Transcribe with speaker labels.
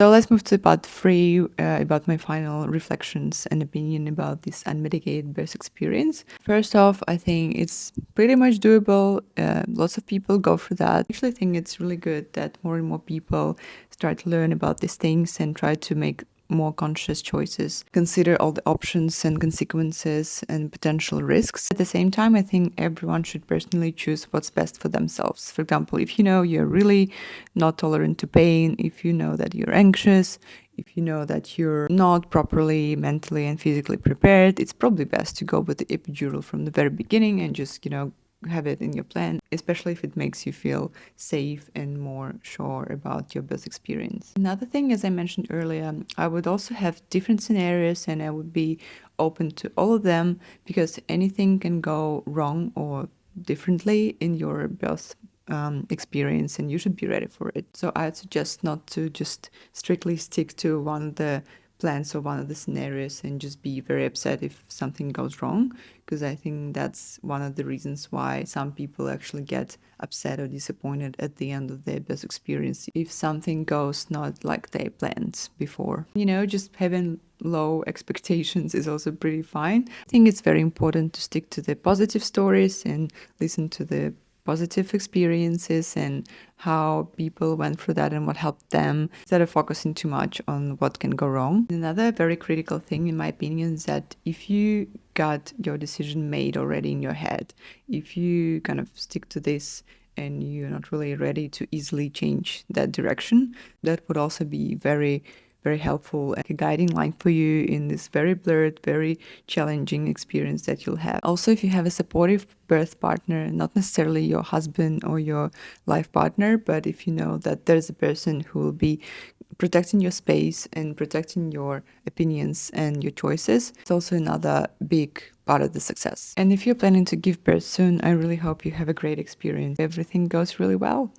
Speaker 1: So let's move to part 3 about my final reflections and opinion about this unmedicated birth experience. First off, I think it's pretty much doable. Lots of people go through that. I actually think it's really good that more and more people start to learn about these things and try to make more conscious choices, consider all the options and consequences and potential risks. At the same time, I think everyone should personally choose what's best for themselves. For example, if you know you're really not tolerant to pain, if you know that you're anxious, if you know that you're not properly mentally and physically prepared, it's probably best to go with the epidural from the very beginning and just, have it in your plan, especially if it makes you feel safe and more sure about your birth experience. Another thing, as I mentioned earlier, I would also have different scenarios and I would be open to all of them because anything can go wrong or differently in your birth experience and you should be ready for it. So I'd suggest not to just strictly stick to one of the plans or one of the scenarios and just be very upset if something goes wrong, because I think that's one of the reasons why some people actually get upset or disappointed at the end of their birth experience if something goes not like they planned before. Just having low expectations is also pretty fine. I think it's very important to stick to the positive stories and listen to the positive experiences and how people went through that and what helped them, instead of focusing too much on what can go wrong. Another very critical thing, in my opinion, is that if you got your decision made already in your head, if you kind of stick to this and you're not really ready to easily change that direction, that would also be very helpful, like a guiding line for you in this very blurred, very challenging experience that you'll have. Also, if you have a supportive birth partner, not necessarily your husband or your life partner, but if you know that there's a person who will be protecting your space and protecting your opinions and your choices, it's also another big part of the success. And if you're planning to give birth soon, I really hope you have a great experience. Everything goes really well.